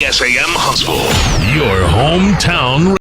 SAM Huntsville, your hometown.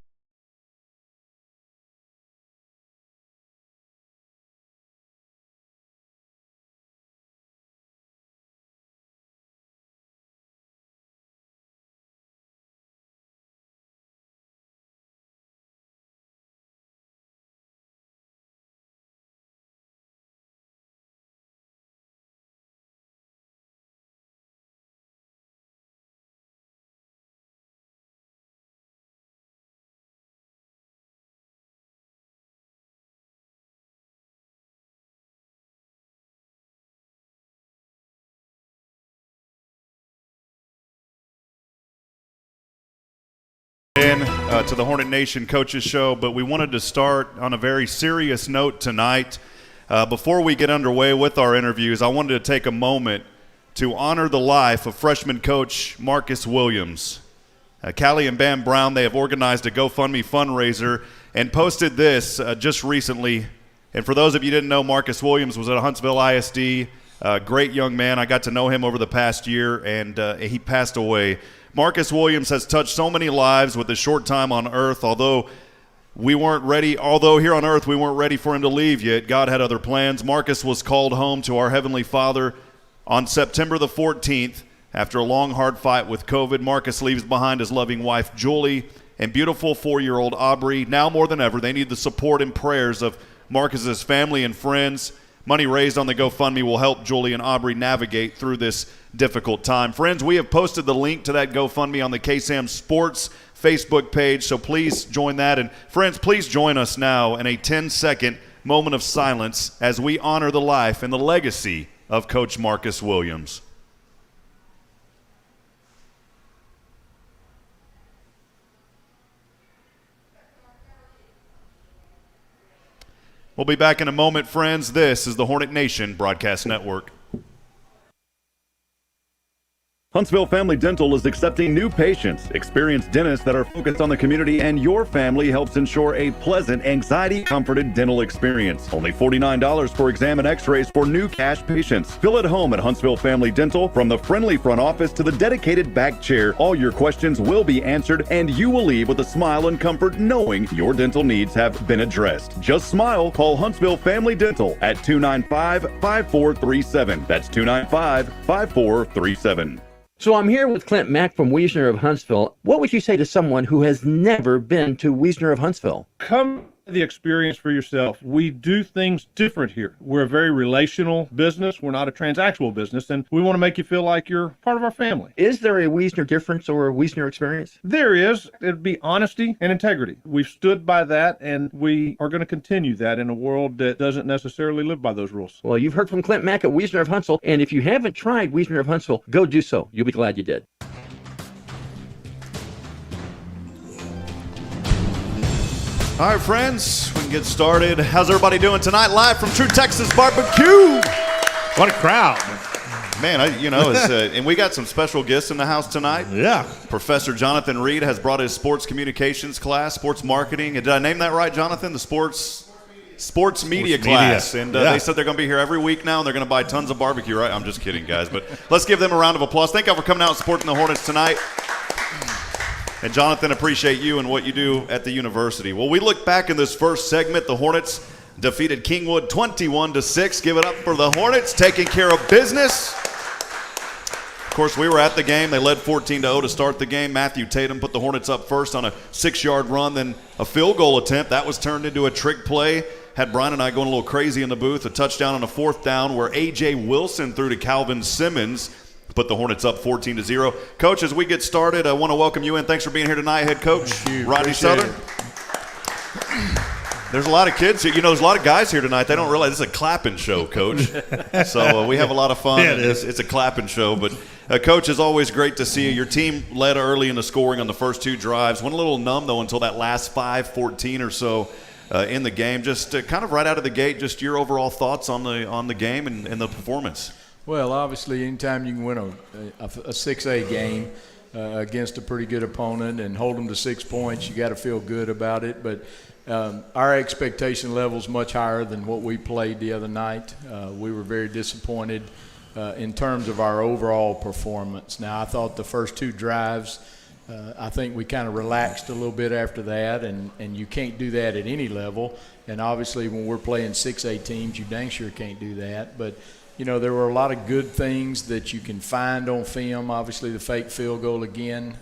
To the Hornet Nation Coaches Show, but we wanted to start on a very serious note tonight. Before we get underway with our interviews, I wanted to take a moment to honor the life of freshman coach Marcus Williams. Callie and Bam Brown, they have organized a GoFundMe fundraiser and posted this just recently. And for those of you who didn't know, Marcus Williams was at Huntsville ISD, a great young man. I got to know him over the past year, and he passed away. Marcus Williams has touched so many lives with his short time on earth. Although here on earth we weren't ready for him to leave yet, God had other plans. Marcus was called home to our Heavenly Father on September the 14th. After a long, hard fight with COVID, Marcus leaves behind his loving wife, Julie, and beautiful 4-year-old Aubrey. Now more than ever, they need the support and prayers of Marcus's family and friends. Money raised on the GoFundMe will help Julie and Aubrey navigate through this difficult time. Friends, we have posted the link to that GoFundMe on the KSAM Sports Facebook page, so please join that. And friends, please join us now in a 10-second moment of silence as we honor the life and the legacy of Coach Marcus Williams. We'll be back in a moment, friends. This is the Hornet Nation Broadcast Network. Huntsville Family Dental is accepting new patients. Experienced dentists that are focused on the community, and your family helps ensure a pleasant, anxiety-comforted dental experience. Only $49 for exam and x-rays for new cash patients. Feel at home at Huntsville Family Dental. From the friendly front office to the dedicated back chair, all your questions will be answered, and you will leave with a smile and comfort knowing your dental needs have been addressed. Just smile. Call Huntsville Family Dental at 295-5437. That's 295-5437. So I'm here with Clint Mack from Wiesner of Huntsville. What would you say to someone who has never been to Wiesner of Huntsville? Come the experience for yourself. We do things different here. We're a very relational business. We're not a transactional business, and we want to make you feel like you're part of our family. Is there a Wiesner difference or a Wiesner experience? There is. It'd be honesty and integrity. We've stood by that, and we are going to continue that in a world that doesn't necessarily live by those rules. Well, you've heard from Clint Mack at Wiesner of Huntsville, and if you haven't tried Wiesner of Huntsville, go do so. You'll be glad you did. All right, friends, we can get started. How's everybody doing tonight? Live from True Texas BBQ. What a crowd. Man, and we got some special guests in the house tonight. Yeah. Professor Jonathan Reed has brought his sports communications class, sports marketing. Did I name that right, Jonathan? The sports media class. And they said they're going to be here every week now, and they're going to buy tons of barbecue, right? I'm just kidding, guys. But let's give them a round of applause. Thank you for coming out and supporting the Hornets tonight. And Jonathan, appreciate you and what you do at the university. Well, we look back in this first segment. The Hornets defeated Kingwood 21-6. Give it up for the Hornets taking care of business. Of course, we were at the game. They led 14-0 to start the game. Matthew Tatum put the Hornets up first on a 6-yard run, then a field goal attempt. That was turned into a trick play. Had Brian and I going a little crazy in the booth. A touchdown on a 4th down where A.J. Wilson threw to Calvin Simmons. Put the Hornets up 14-0. Coach, as we get started, I want to welcome you in. Thanks for being here tonight, head coach Rodney Southern. There's a lot of kids here. There's a lot of guys here tonight. They don't realize this is a clapping show, Coach. So we have a lot of fun. Yeah, it is. It's a clapping show. But, Coach, it's always great to see you. Your team led early in the scoring on the first 2 drives. Went a little numb, though, until that last 5-14 or so in the game. Just kind of right out of the gate, just your overall thoughts on the game and the performance. Well, obviously, anytime you can win a 6A game against a pretty good opponent and hold them to 6 points, you got to feel good about it. But our expectation level is much higher than what we played the other night. We were very disappointed in terms of our overall performance. Now, I thought the first 2 drives, I think we kind of relaxed a little bit after that, and you can't do that at any level. And obviously when we're playing 6A teams, you dang sure can't do that. But, there were a lot of good things that you can find on film. Obviously the fake field goal again,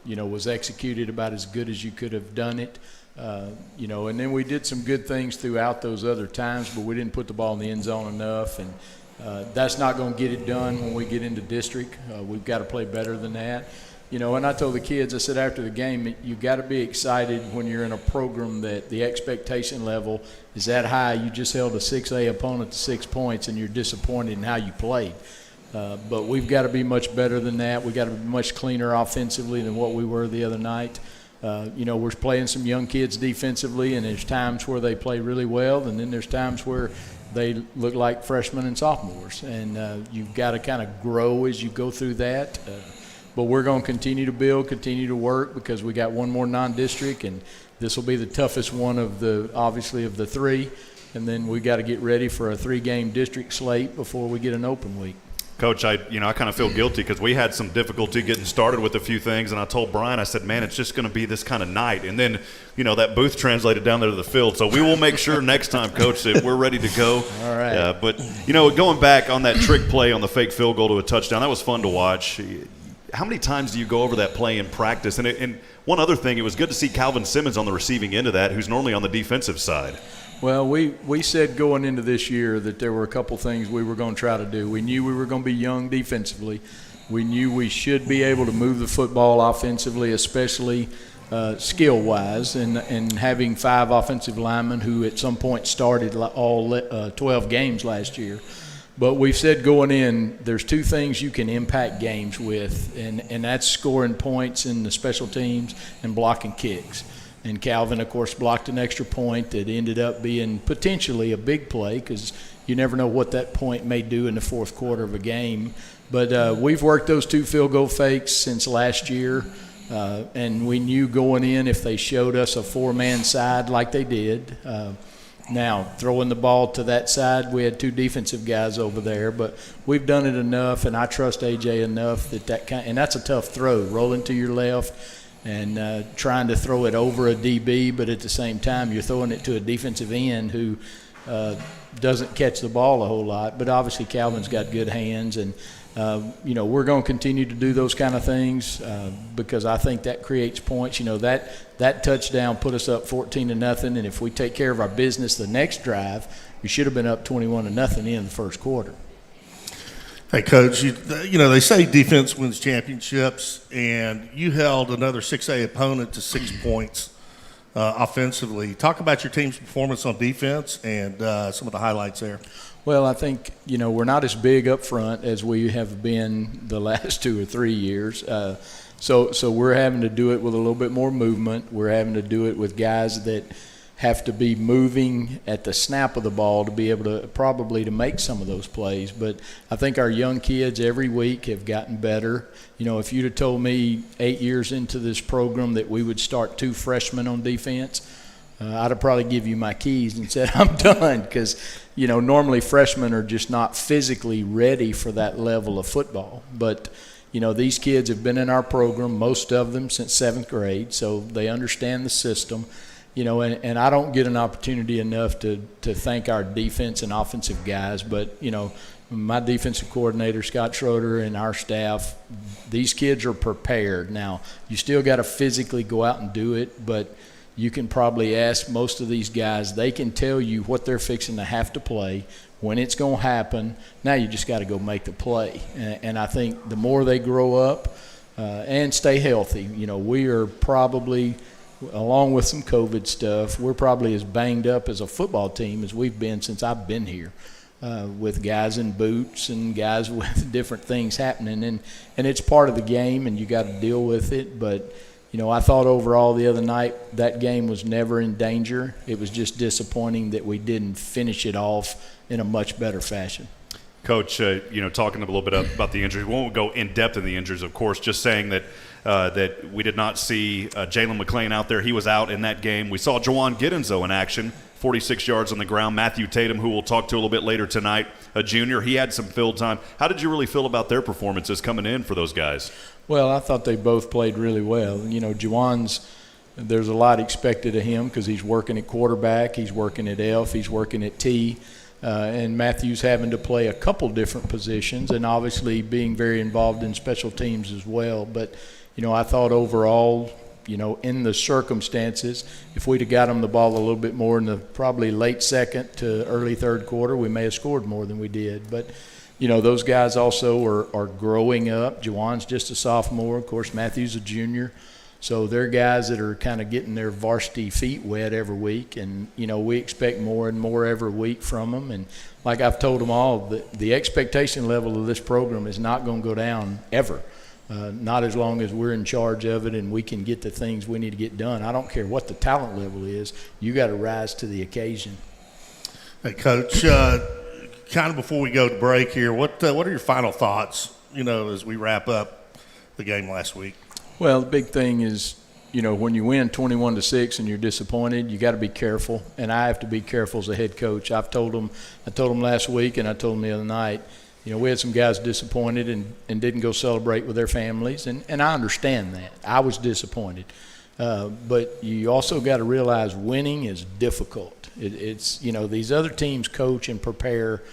was executed about as good as you could have done it. And then we did some good things throughout those other times, but we didn't put the ball in the end zone enough. And that's not going to get it done when we get into district. We've got to play better than that. And I told the kids, I said after the game, you've got to be excited when you're in a program that the expectation level is that high. You just held a 6A opponent to 6 points and you're disappointed in how you played. But we've got to be much better than that. We've got to be much cleaner offensively than what we were the other night. We're playing some young kids defensively, and there's times where they play really well, and then there's times where they look like freshmen and sophomores. And you've got to kind of grow as you go through that. But we're going to continue to build, continue to work, because we got one more non-district, and this will be the toughest one of the 3. And then we got to get ready for a 3-game district slate before we get an open week. Coach, I kind of feel guilty because we had some difficulty getting started with a few things, and I told Brian, I said, man, it's just going to be this kind of night. And then, that booth translated down there to the field. So we will make sure next time, Coach, that we're ready to go. All right. But, going back on that trick play on the fake field goal to a touchdown, that was fun to watch. How many times do you go over that play in practice? And one other thing, it was good to see Calvin Simmons on the receiving end of that, who's normally on the defensive side. Well, we said going into this year that there were a couple things we were going to try to do. We knew we were going to be young defensively. We knew we should be able to move the football offensively, especially skill-wise, and having 5 offensive linemen who at some point started all 12 games last year. But we've said going in, there's 2 things you can impact games with, and that's scoring points in the special teams and blocking kicks. And Calvin, of course, blocked an extra point that ended up being potentially a big play, because you never know what that point may do in the fourth quarter of a game. But we've worked those 2 field goal fakes since last year, and we knew going in if they showed us a 4-man side like they did. Now, throwing the ball to that side, we had 2 defensive guys over there, but we've done it enough, and I trust A.J. enough and that's a tough throw, rolling to your left and trying to throw it over a DB, but at the same time you're throwing it to a defensive end who doesn't catch the ball a whole lot. But obviously Calvin's got good hands, and we're going to continue to do those kind of things because I think that creates points. That touchdown put us up 14-0, and if we take care of our business the next drive, we should have been up 21-0 in the first quarter. Hey, Coach, they say defense wins championships, and you held another 6A opponent to 6 points offensively. Talk about your team's performance on defense and some of the highlights there. Well, I think, we're not as big up front as we have been the last 2 or 3 years. So we're having to do it with a little bit more movement. We're having to do it with guys that have to be moving at the snap of the ball to be able to probably to make some of those plays. But I think our young kids every week have gotten better. If you'd have told me 8 years into this program that we would start 2 freshmen on defense, I'd have probably give you my keys and said I'm done, because normally freshmen are just not physically ready for that level of football. But these kids have been in our program, most of them since 7th grade, so they understand the system. And I don't get an opportunity enough to thank our defense and offensive guys, but my defensive coordinator Scott Schroeder and our staff, these kids are prepared. Now you still got to physically go out and do it, but you can probably ask most of these guys, they can tell you what they're fixing to have to play, when it's going to happen. Now you just got to go make the play. And I think the more they grow up and stay healthy, we are probably, along with some COVID stuff, we're probably as banged up as a football team as we've been since I've been here, with guys in boots and guys with different things happening. And it's part of the game, and you got to deal with it. But I thought overall the other night that game was never in danger. It was just disappointing that we didn't finish it off in a much better fashion. Coach, talking a little bit about the injuries, we won't go in depth in the injuries, of course, just saying that we did not see Jalen McClain out there. He was out in that game. We saw Jawan Giddens, though, in action, 46 yards on the ground. Matthew Tatum, who we'll talk to a little bit later tonight, a junior, he had some field time. How did you really feel about their performances coming in for those guys? Well, I thought they both played really well. You know, Juwan's, there's a lot expected of him because he's working at quarterback, he's working at F, he's working at T, and Matthew's having to play a couple different positions and obviously being very involved in special teams as well. But, you know, I thought overall, you know, in the circumstances, if we'd have got him the ball a little bit more in the probably late second to early third quarter, we may have scored more than we did. But, you know, those guys also are growing up. Juwan's just a sophomore. Of course, Matthew's a junior. So they're guys that are kind of getting their varsity feet wet every week. And, you know, we expect more and more every week from them. And like I've told them all, the expectation level of this program is not going to go down ever. Not as long as we're in charge of it and we can get the things we need to get done. I don't care what the talent level is. You got to rise to the occasion. Hey, Coach, kind of before we go to break here, what are your final thoughts, you know, as we wrap up the game last week? Well, the big thing is, you know, when you win 21-6 and you're disappointed, you got to be careful, and I have to be careful as a head coach. I told them last week and I told them the other night, you know, we had some guys disappointed and didn't go celebrate with their families, and I understand that. I was disappointed. But you also got to realize winning is difficult. It's, you know, these other teams coach and prepare,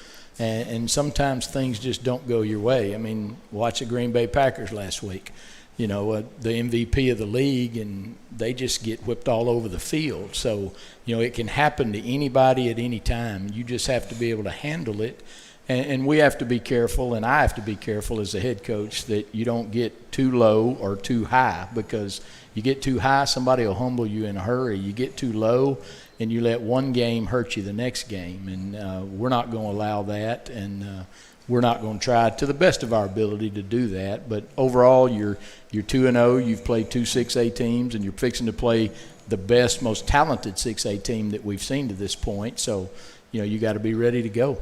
and sometimes things just don't go your way. I mean, watch the Green Bay Packers last week. You know, the MVP of the league, and they just get whipped all over the field. So, you know, it can happen to anybody at any time. You just have to be able to handle it. And we have to be careful, and I have to be careful as a head coach that you don't get too low or too high, because you get too high, somebody will humble you in a hurry. You get too low, and you let one game hurt you the next game. And we're not going to allow that, and we're not going to try to the best of our ability to do that. But overall, you're 2-0. You've played two 6A teams, and you're fixing to play the best, most talented 6A team that we've seen to this point. So, you know, you got to be ready to go.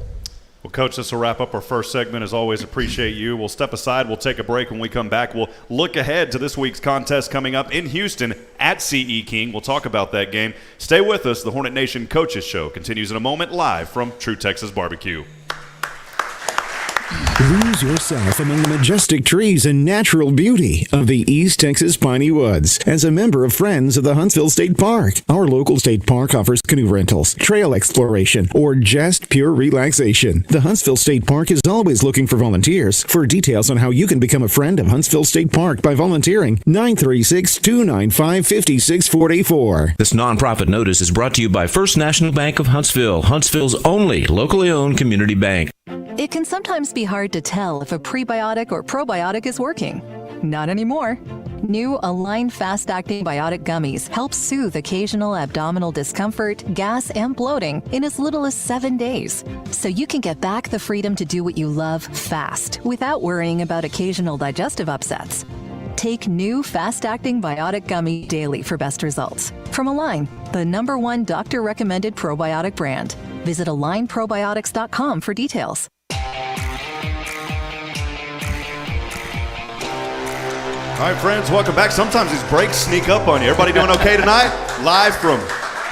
Well, Coach, this will wrap up our first segment. As always, appreciate you. We'll step aside. We'll take a break. When we come back, we'll look ahead to this week's contest coming up in Houston at CE King. We'll talk about that game. Stay with us. The Hornet Nation Coaches Show continues in a moment live from True Texas BBQ. Lose yourself among the majestic trees and natural beauty of the East Texas Piney Woods as a member of Friends of the Huntsville State Park. Our local state park offers canoe rentals, trail exploration, or just pure relaxation. The Huntsville State Park is always looking for volunteers. For details on how you can become a friend of Huntsville State Park by volunteering, 936-295-5644. This nonprofit notice is brought to you by First National Bank of Huntsville, Huntsville's only locally owned community bank. It can sometimes be hard to tell if a prebiotic or probiotic is working. Not anymore. New Align Fast-Acting Biotic Gummies help soothe occasional abdominal discomfort, gas, and bloating in as little as 7 days. So you can get back the freedom to do what you love fast without worrying about occasional digestive upsets. Take new Fast-Acting Biotic Gummy daily for best results. From Align, the #1 doctor-recommended probiotic brand. Visit AlignProbiotics.com for details. All right, friends, welcome back. Sometimes these breaks sneak up on you. Everybody doing okay tonight? Live from,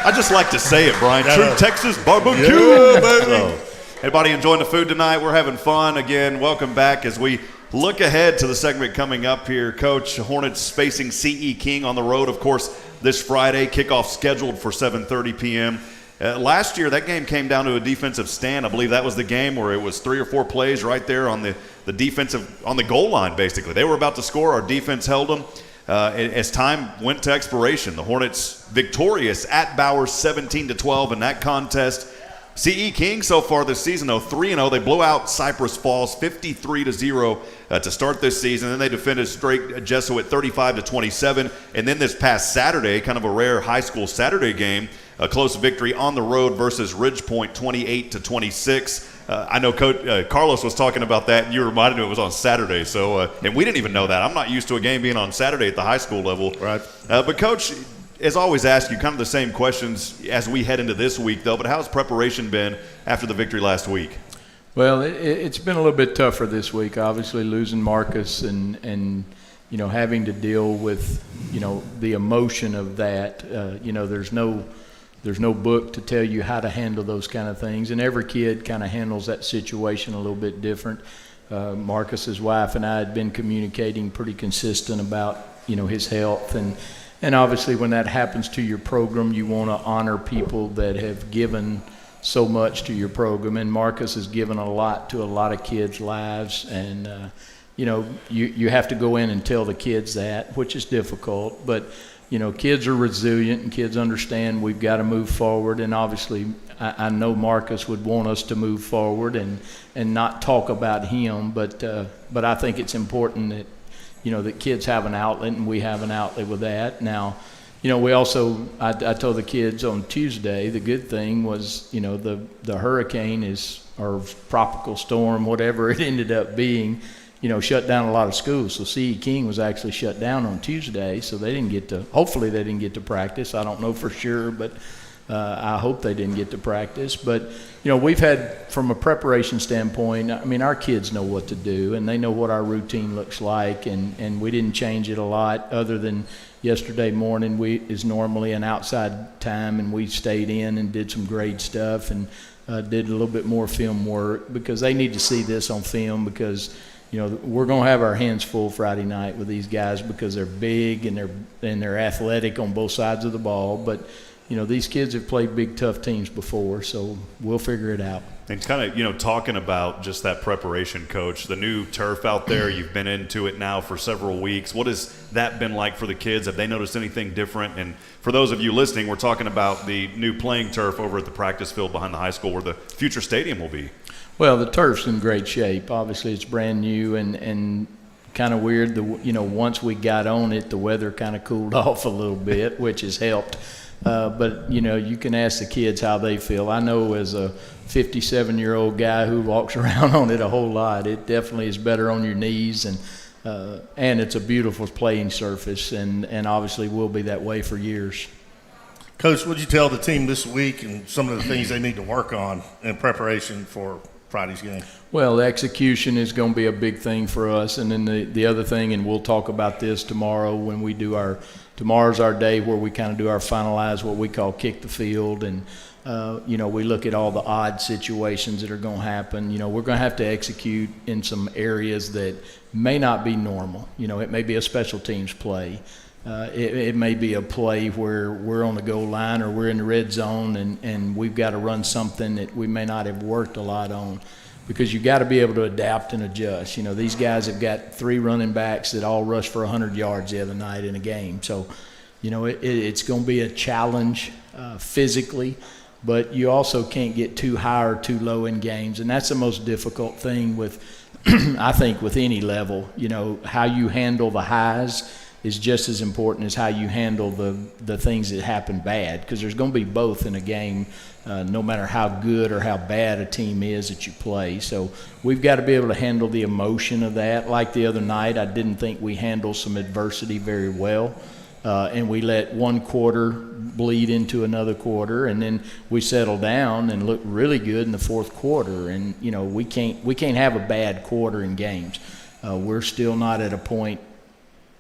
I just like to say it, Brian, True Texas BBQ. Yeah, baby. So, everybody enjoying the food tonight? We're having fun. Again, welcome back as we look ahead to the segment coming up here. Coach, Hornets facing CE King on the road, of course, this Friday. Kickoff scheduled for 7:30 p.m. Last year, that game came down to a defensive stand. I believe that was the game where it was 3 or 4 plays right there on the defensive, on the goal line, basically. They were about to score. Our defense held them. As time went to expiration, the Hornets victorious at Bowers 17-12 in that contest. CE King so far this season, though, 3-0. They blew out Cypress Falls 53-0 to start this season. Then they defended straight Jesuit 35-27. And then this past Saturday, kind of a rare high school Saturday game, a close victory on the road versus Ridgepoint 28-26. I know Coach Carlos was talking about that, and you reminded me it was on Saturday. So, and we didn't even know that. I'm not used to a game being on Saturday at the high school level. Right. But, Coach, as always, ask you kind of the same questions as we head into this week, though. But how's preparation been after the victory last week? Well, it's been a little bit tougher this week. Obviously, losing Marcus and you know, having to deal with, you know, the emotion of that. You know, there's no there's no book to tell you how to handle those kind of things, and every kid kind of handles that situation a little bit different. Marcus's wife and I had been communicating pretty consistent about, his health, and obviously when that happens to your program, you want to honor people that have given so much to your program, and Marcus has given a lot to a lot of kids' lives, and you have to go in and tell the kids that, which is difficult, but kids are resilient and kids understand we've got to move forward, and obviously I know Marcus would want us to move forward and not talk about him, but I think it's important that that kids have an outlet and we have an outlet with that. Now, we also, I told the kids on Tuesday, the good thing was, the hurricane or tropical storm, whatever it ended up being, shut down a lot of schools. So C.E. King was actually shut down on Tuesday, so hopefully they didn't get to practice. I don't know for sure, but I hope they didn't get to practice. But, we've had, from a preparation standpoint, our kids know what to do, and they know what our routine looks like, and we didn't change it a lot other than yesterday morning is normally an outside time, and we stayed in and did some grade stuff and did a little bit more film work because they need to see this on film because we're going to have our hands full Friday night with these guys because they're big and they're athletic on both sides of the ball. But, these kids have played big, tough teams before, so we'll figure it out. And kind of, talking about just that preparation, Coach, the new turf out there, you've been into it now for several weeks. What has that been like for the kids? Have they noticed anything different? And for those of you listening, we're talking about the new playing turf over at the practice field behind the high school where the future stadium will be. Well, the turf's in great shape. Obviously, it's brand new and kind of weird. Once we got on it, the weather kind of cooled off a little bit, which has helped. But, you can ask the kids how they feel. I know as a 57-year-old guy who walks around on it a whole lot, it definitely is better on your knees, and it's a beautiful playing surface, and obviously will be that way for years. Coach, what did you tell the team this week and some of the things they need to work on in preparation for Friday's game? Well, the execution is going to be a big thing for us, and then the other thing, and we'll talk about this tomorrow when we do tomorrow's our day where we kind of do our finalize what we call kick the field, and we look at all the odd situations that are going to happen. We're going to have to execute in some areas that may not be normal. It may be a special teams play. It may be a play where we're on the goal line or we're in the red zone and we've got to run something that we may not have worked a lot on, because you've got to be able to adapt and adjust. These guys have got 3 running backs that all rushed for 100 yards the other night in a game. So, it's going to be a challenge physically, but you also can't get too high or too low in games. And that's the most difficult thing with, I think, with any level. How you handle the highs is just as important as how you handle the things that happen bad, because there's going to be both in a game, no matter how good or how bad a team is that you play. So we've got to be able to handle the emotion of that. Like the other night, I didn't think we handled some adversity very well, and we let one quarter bleed into another quarter, and then we settled down and looked really good in the fourth quarter. And we can't have a bad quarter in games. We're still not at a point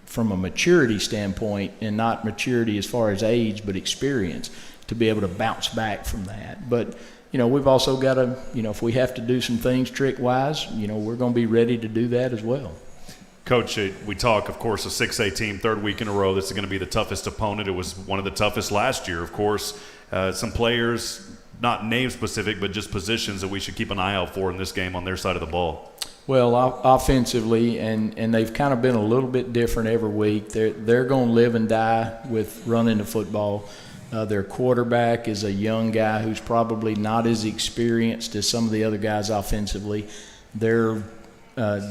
from a maturity standpoint, and not maturity as far as age, but experience, to be able to bounce back from that. But, we've also got to, if we have to do some things trick-wise, we're going to be ready to do that as well. Coach, we talk, of course, a 6A team, third week in a row. This is going to be the toughest opponent. It was one of the toughest last year, of course. Some players, not name-specific, but just positions that we should keep an eye out for in this game on their side of the ball. Well, offensively, and they've kind of been a little bit different every week. They're going to live and die with running the football. Their quarterback is a young guy who's probably not as experienced as some of the other guys offensively. They're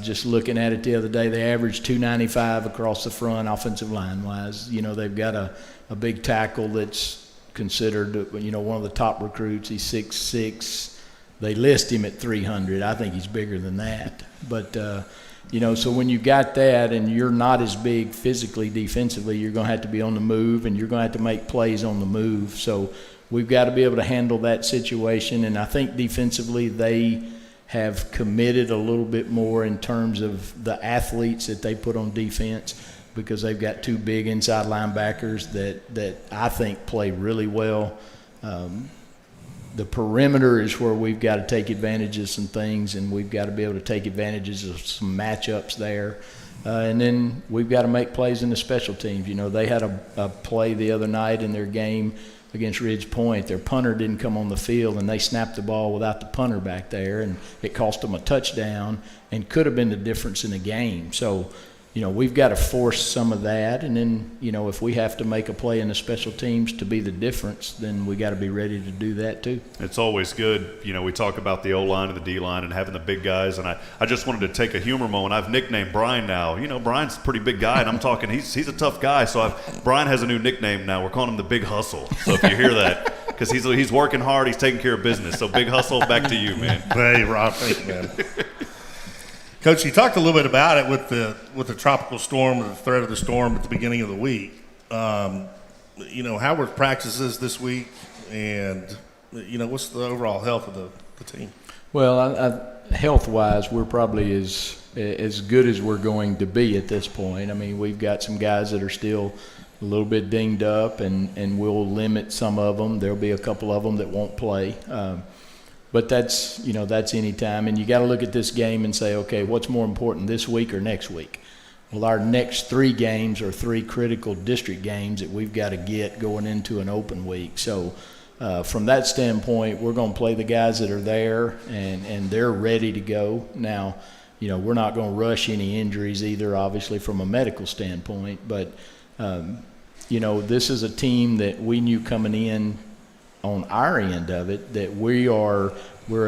just looking at it the other day, they averaged 295 across the front offensive line-wise. They've got a big tackle that's considered, one of the top recruits. He's 6'6". They list him at 300. I think he's bigger than that. But, so when you got that and you're not as big physically, defensively, you're going to have to be on the move, and you're going to have to make plays on the move. So we've got to be able to handle that situation. And I think defensively they have committed a little bit more in terms of the athletes that they put on defense, because they've got 2 big inside linebackers that I think play really well. The perimeter is where we've got to take advantage of some things, and we've got to be able to take advantages of some matchups there. And then we've got to make plays in the special teams. You know, they had a play the other night in their game against Ridge Point. Their punter didn't come on the field, and they snapped the ball without the punter back there, and it cost them a touchdown and could have been the difference in the game. So, you know, we've got to force some of that, and then, you know, if we have to make a play in the special teams to be the difference, then we got to be ready to do that too. It's always good. You know, we talk about the O-line and the D-line and having the big guys, and I just wanted to take a humor moment. I've nicknamed Brian now. You know, Brian's a pretty big guy, and I'm talking, he's a tough guy, so Brian has a new nickname now. We're calling him the Big Hustle. So if you hear that, because he's working hard, he's taking care of business. So Big Hustle, back to you, man. Hey, Rob, thanks, man. Coach, you talked a little bit about it with the tropical storm, the threat of the storm at the beginning of the week. You know, how were practices this week, and you know, what's the overall health of the team? Well, health-wise, we're probably as good as we're going to be at this point. I mean, we've got some guys that are still a little bit dinged up, and we'll limit some of them. There'll be a couple of them that won't play. But that's any time. And you got to look at this game and say, okay, what's more important, this week or next week? Well, our next 3 games are 3 critical district games that we've got to get going into an open week. So from that standpoint, we're going to play the guys that are there, and they're ready to go. Now, you know, we're not going to rush any injuries either, obviously, from a medical standpoint. But, you know, this is a team that we knew coming in on our end of it that we're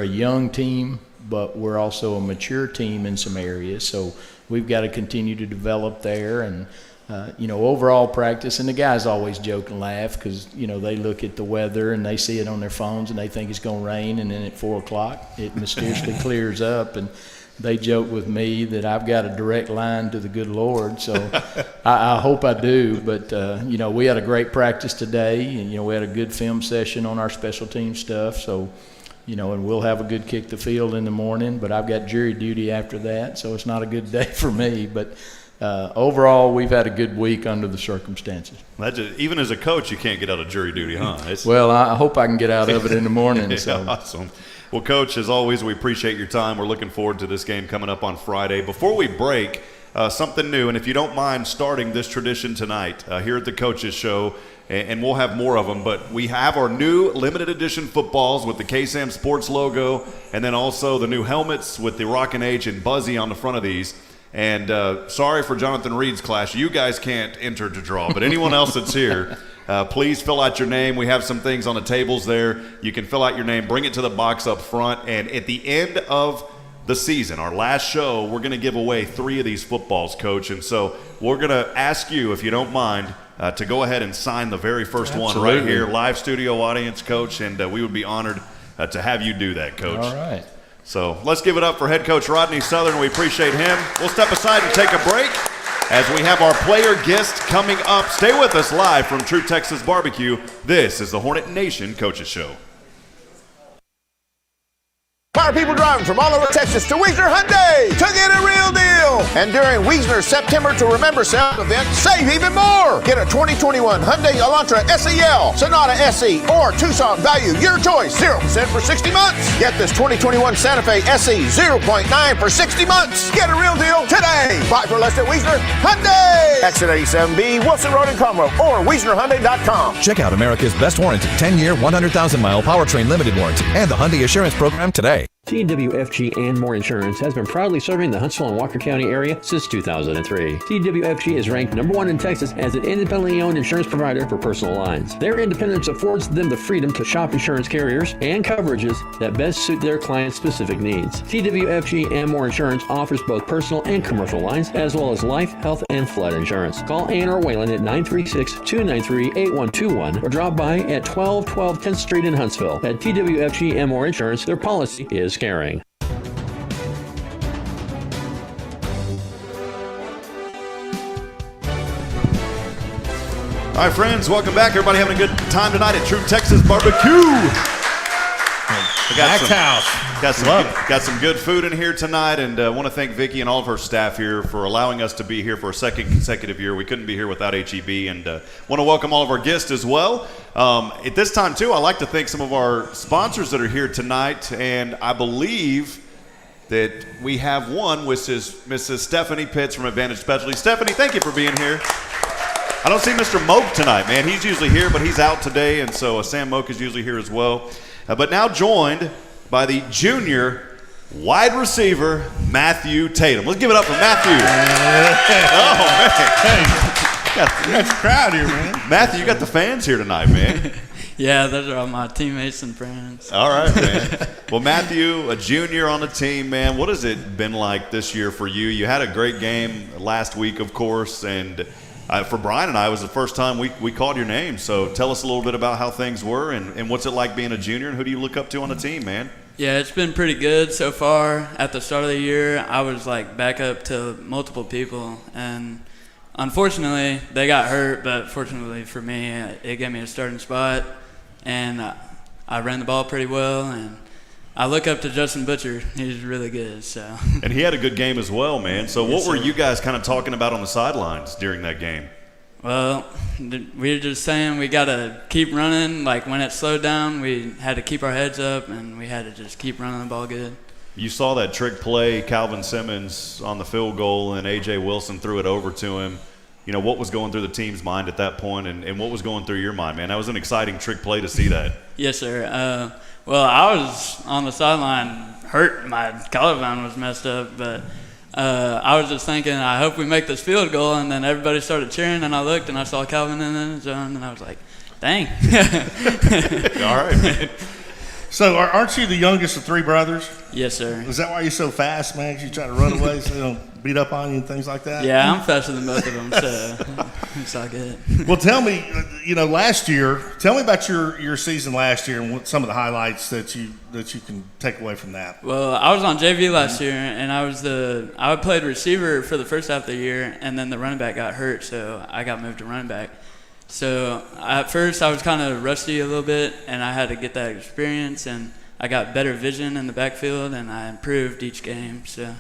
a young team, but we're also a mature team in some areas. So we've got to continue to develop there, and you know, overall practice. And the guys always joke and laugh because, you know, they look at the weather and they see it on their phones and they think it's going to rain, and then at 4 o'clock it mysteriously clears up, and they joke with me that I've got a direct line to the good Lord, so I hope I do. But, you know, we had a great practice today, and, you know, we had a good film session on our special team stuff. So, you know, and we'll have a good kick the field in the morning, but I've got jury duty after that, so it's not a good day for me. But overall, we've had a good week under the circumstances. Even as a coach, you can't get out of jury duty, huh? Well, I hope I can get out of it in the morning. Yeah, so. Awesome. Well, Coach, as always, we appreciate your time. We're looking forward to this game coming up on Friday. Before we break, something new, and if you don't mind starting this tradition tonight here at the Coaches Show, and we'll have more of them, but we have our new limited edition footballs with the KSAM Sports logo, and then also the new helmets with the Rockin' H and Buzzy on the front of these. And sorry for Jonathan Reed's class. You guys can't enter to draw, but anyone else that's here, please fill out your name. We have some things on the tables there. You can fill out your name, bring it to the box up front, and at the end of the season, our last show, we're going to give away 3 of these footballs, Coach. And so we're going to ask you, if you don't mind, to go ahead and sign the very first one right here, live studio audience, Coach, and we would be honored to have you do that, Coach. All right. So let's give it up for head coach Rodney Southern. We appreciate him. We'll step aside and take a break as we have our player guest coming up. Stay with us live from True Texas BBQ. This is the Hornet Nation Coaches Show. Fire people driving from all over Texas to Wiesner Hyundai to get a real deal. And during Wiesner's September to Remember sale event, save even more. Get a 2021 Hyundai Elantra SEL, Sonata SE, or Tucson Value, your choice, 0% for 60 months. Get this 2021 Santa Fe SE, 0.9 for 60 months. Get a real deal today. Buy for less at Wiesner Hyundai. Exit 87B, Wilson Road in Conroe, or WiesnerHyundai.com. Check out America's best warranty, 10-year, 100,000-mile powertrain limited warranty, and the Hyundai Assurance Program today. TWFG and More Insurance has been proudly serving the Huntsville and Walker County area since 2003. TWFG is ranked #1 in Texas as an independently owned insurance provider for personal lines. Their independence affords them the freedom to shop insurance carriers and coverages that best suit their clients' specific needs. TWFG and More Insurance offers both personal and commercial lines, as well as life, health, and flood insurance. Call Ann or Waylon at 936-293-8121 or drop by at 1212 10th Street in Huntsville. At TWFG and More Insurance, their policy is caring. All right, friends, welcome back. Everybody having a good time tonight at True Texas BBQ. Got some good food in here tonight, and I want to thank Vicki and all of her staff here for allowing us to be here for a second consecutive year. We couldn't be here without HEB, and want to welcome all of our guests as well. At this time, too, I'd like to thank some of our sponsors that are here tonight, and I believe that we have one, which is Mrs. Stephanie Pitts from Advantage Specialty. Stephanie, thank you for being here. I don't see Mr. Moak tonight, man. He's usually here, but he's out today, and so Sam Moak is usually here as well. But now joined by the junior wide receiver, Matthew Tatum. Let's give it up for Matthew. Oh, man. That's a crowd here, man. Matthew, you got the fans here tonight, man. Yeah, those are all my teammates and friends. All right, man. Well, Matthew, a junior on the team, man, what has it been like this year for you? You had a great game last week, of course, and for Brian and I, it was the first time we called your name. So tell us a little bit about how things were and what's it like being a junior, and who do you look up to on the team, man? Yeah, it's been pretty good so far. At the start of the year, I was like back up to multiple people, and unfortunately, they got hurt, but fortunately for me, it gave me a starting spot. And I ran the ball pretty well, and I look up to Justin Butcher. He's really good. So. And he had a good game as well, man. So what were you guys kind of talking about on the sidelines during that game? Well, we were just saying we got to keep running. Like when it slowed down, we had to keep our heads up, and we had to just keep running the ball good. You saw that trick play, Calvin Simmons on the field goal, and A.J. Wilson threw it over to him. You know, what was going through the team's mind at that point, and what was going through your mind, man? That was an exciting trick play to see that. Yes, sir. Well, I was on the sideline hurt. My collarbone was messed up, but I was just thinking, I hope we make this field goal, and then everybody started cheering, and I looked, and I saw Calvin in the zone, and I was like, dang. All right, man. So aren't you the youngest of three brothers? Yes, sir. Is that why you're so fast, man? 'Cause you try to run away so they don't beat up on you and things like that? Yeah, I'm faster than both of them, so it's all good. Well, tell me, last year, tell me about your season last year and what some of the highlights that you can take away from that. Well, I was on JV last year, and I played receiver for the first half of the year, and then the running back got hurt, so I got moved to running back. So at first I was kind of rusty a little bit, and I had to get that experience, and I got better vision in the backfield, and I improved each game. So,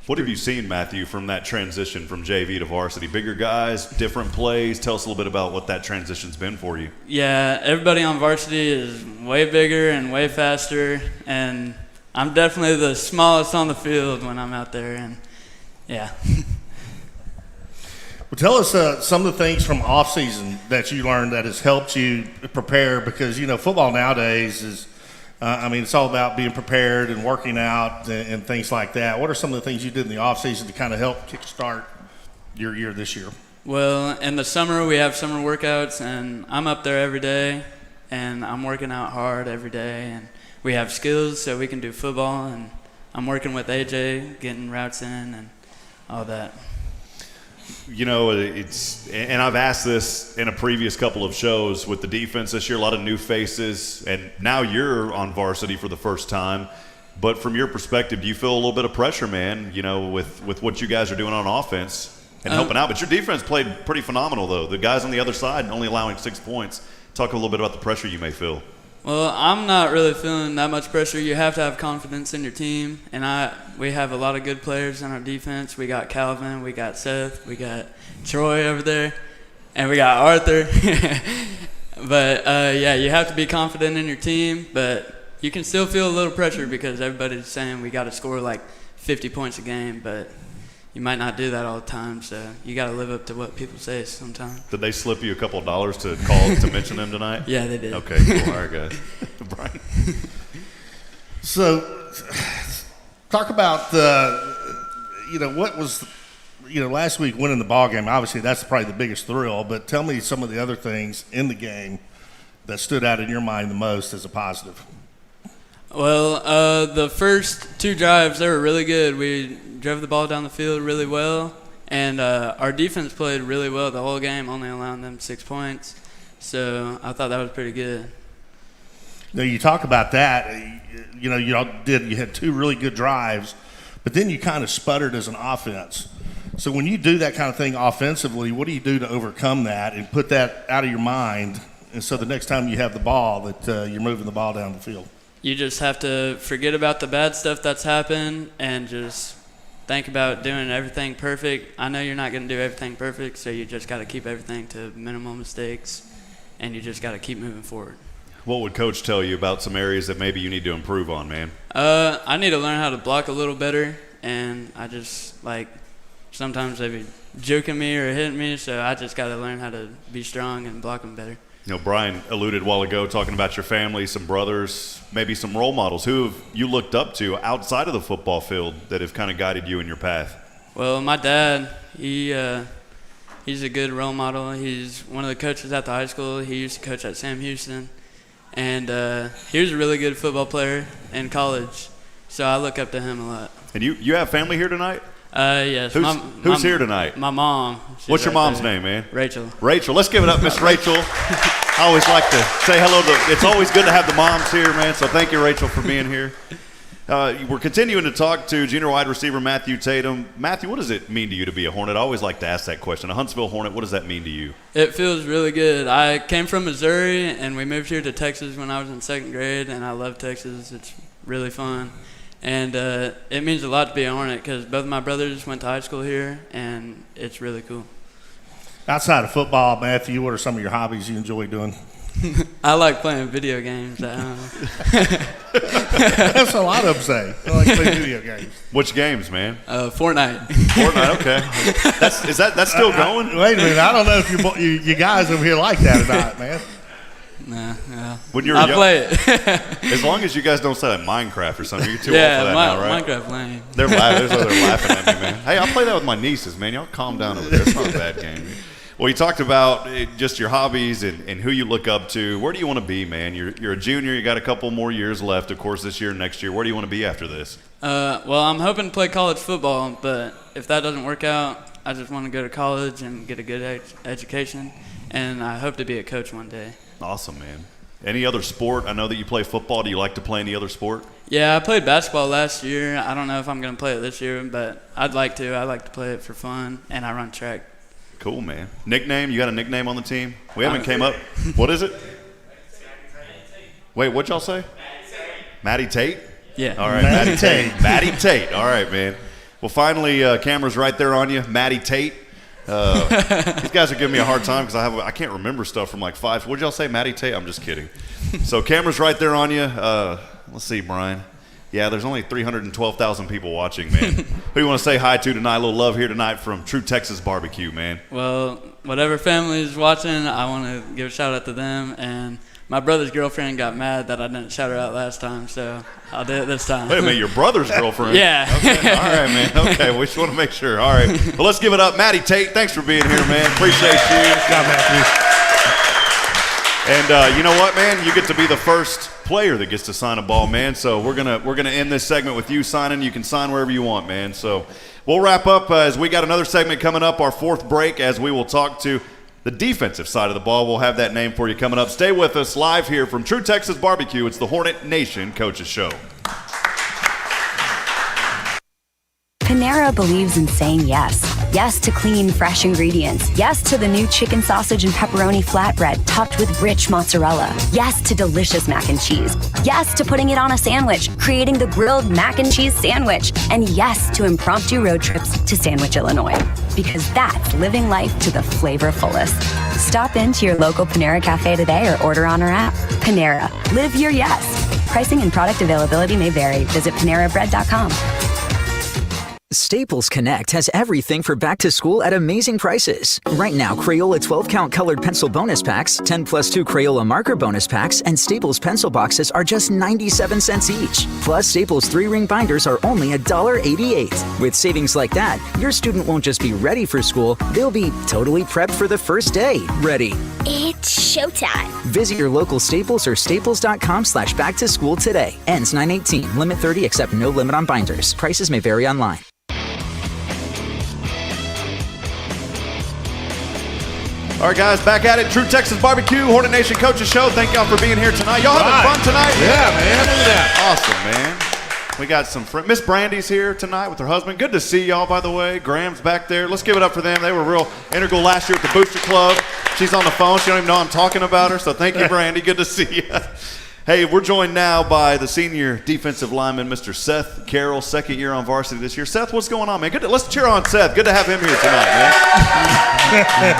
what have you seen, Matthew, from that transition from JV to varsity? Bigger guys, different plays. Tell us a little bit about what that transition's been for you. Yeah, everybody on varsity is way bigger and way faster, and I'm definitely the smallest on the field when I'm out there, and yeah. Well, tell us some of the things from off season that you learned that has helped you prepare, because football nowadays is, it's all about being prepared and working out and things like that. What are some of the things you did in the off season to kind of help kickstart your year this year? Well, in the summer we have summer workouts, and I'm up there every day, and I'm working out hard every day, and we have skills so we can do football, and I'm working with AJ, getting routes in and all that. And I've asked this in a previous couple of shows with the defense this year, a lot of new faces, and now you're on varsity for the first time. But from your perspective, do you feel a little bit of pressure, man, with what you guys are doing on offense and helping out? But your defense played pretty phenomenal, though. The guys on the other side only allowing 6 points. Talk a little bit about the pressure you may feel. Well, I'm not really feeling that much pressure. You have to have confidence in your team, and we have a lot of good players on our defense. We got Calvin, we got Seth, we got Troy over there, and we got Arthur. But, you have to be confident in your team, but you can still feel a little pressure because everybody's saying we got to score like 50 points a game, but you might not do that all the time, so you got to live up to what people say sometimes. Did they slip you a couple of dollars to call to mention them tonight? Yeah, they did. Okay, cool. All right, guys. Brian. So, talk about what was, last week winning the ball game. Obviously, that's probably the biggest thrill. But tell me some of the other things in the game that stood out in your mind the most as a positive. Well, the first two drives, they were really good. We drove the ball down the field really well, and our defense played really well the whole game, only allowing them 6 points. So I thought that was pretty good. Now, you talk about that. You had two really good drives, but then you kind of sputtered as an offense. So when you do that kind of thing offensively, what do you do to overcome that and put that out of your mind, and so the next time you have the ball that you're moving the ball down the field? you just have to forget about the bad stuff that's happened and just think about doing everything perfect. I know you're not going to do everything perfect, so you just got to keep everything to minimal mistakes, and you just got to keep moving forward. What would Coach tell you about some areas that maybe you need to improve on, man? I need to learn how to block a little better, and I just, sometimes they be joking me or hitting me, so I just got to learn how to be strong and block them better. You know, Brian alluded a while ago talking about your family, some brothers, maybe some role models. Who have you looked up to outside of the football field that have kind of guided you in your path? Well, my dad, he's a good role model. He's one of the coaches at the high school. He used to coach at Sam Houston. And he was a really good football player in college, so I look up to him a lot. And you have family here tonight? Yes. Who's here tonight? My mom. What's your mom's name, man? Rachel. Rachel. Let's give it up, Miss Rachel. I always like to say hello to – it's always good to have the moms here, man, so thank you, Rachel, for being here. We're continuing to talk to junior wide receiver Matthew Tatum. Matthew, what does it mean to you to be a Hornet? I always like to ask that question. A Huntsville Hornet, what does that mean to you? It feels really good. I came from Missouri, and we moved here to Texas when I was in 2nd grade, and I love Texas. It's really fun. And it means a lot to be a Hornet because both of my brothers went to high school here, and it's really cool. Outside of football, Matthew, what are some of your hobbies you enjoy doing? I like playing video games. That's a lot of them say. I like playing video games. Which games, man? Fortnite. Fortnite, okay. That's still going? Wait a minute. I don't know if you guys over here like that or not, man. Nah. When you're play it. As long as you guys don't say like Minecraft or something, you're too old for that now, right? Minecraft lame. They're laughing at me, man. Hey, I'll play that with my nieces, man. Y'all calm down over there. It's not a bad game. Well, you talked about just your hobbies and who you look up to. Where do you want to be, man? You're a junior. You got a couple more years left, of course, this year and next year. Where do you want to be after this? Well, I'm hoping to play college football, but if that doesn't work out, I just want to go to college and get a good education, and I hope to be a coach one day. Awesome, man. Any other sport? I know that you play football. Do you like to play any other sport? Yeah, I played basketball last year. I don't know if I'm going to play it this year, but I'd like to. I like to play it for fun, and I run track. Cool, man. Nickname? You got a nickname on the team? We haven't came up. What is it? Wait, what y'all say? Matty Tate? Yeah. All right, Matty Tate. Matty Tate. All right, man. Well, finally, camera's right there on you. Matty Tate. These guys are giving me a hard time because I can't remember stuff from like 5. What did y'all say, Matty Tate? I'm just kidding. So camera's right there on you. Let's see, Brian. Yeah, there's only 312,000 people watching, man. Who do you want to say hi to tonight? A little love here tonight from True Texas BBQ, man. Well, whatever family is watching, I want to give a shout out to them. And my brother's girlfriend got mad that I didn't shout her out last time, so I'll do it this time. Wait a minute, your brother's girlfriend? Yeah. Okay. All right, man. Okay, we just want to make sure. All right. Well, let's give it up. Matty Tate, thanks for being here, man. Appreciate you. Good job, Matthew. And you know what, man? You get to be the first player that gets to sign a ball, man. So we're gonna end this segment with you signing. You can sign wherever you want, man. So we'll wrap up as we got another segment coming up, our 4th break, as we will talk to the defensive side of the ball. We'll have that name for you coming up. Stay with us live here from True Texas BBQ. It's the Hornet Nation Coaches Show. Panera believes in saying yes. Yes to clean, fresh ingredients. Yes to the new chicken sausage and pepperoni flatbread topped with rich mozzarella. Yes to delicious mac and cheese. Yes to putting it on a sandwich, creating the grilled mac and cheese sandwich. And yes to impromptu road trips to Sandwich, Illinois. Because that's living life to the flavor fullest. Stop into your local Panera Cafe today or order on our app. Panera. Live your yes. Pricing and product availability may vary. Visit PaneraBread.com. Staples Connect has everything for back to school at amazing prices. Right now, Crayola 12-count colored pencil bonus packs, 10+2 Crayola marker bonus packs, and Staples pencil boxes are just 97 cents each. Plus, Staples 3-ring binders are only $1.88. With savings like that, your student won't just be ready for school, they'll be totally prepped for the first day. Ready. It's showtime. Visit your local Staples or staples.com/back to school today. Ends 9/18. Limit 30 except no limit on binders. Prices may vary online. All right, guys, back at it. True Texas BBQ, Hornet Nation Coaches Show. Thank y'all for being here tonight. Y'all having fun tonight? Yeah, man. Look at that. Awesome, man. We got some friends. Miss Brandy's here tonight with her husband. Good to see y'all, by the way. Graham's back there. Let's give it up for them. They were real integral last year at the Booster Club. She's on the phone. She don't even know I'm talking about her, so thank you, Brandy. Good to see you. Hey, we're joined now by the senior defensive lineman, Mr. Seth Carroll, second year on varsity this year. Seth, what's going on, man? Let's cheer on Seth. Good to have him here tonight, man.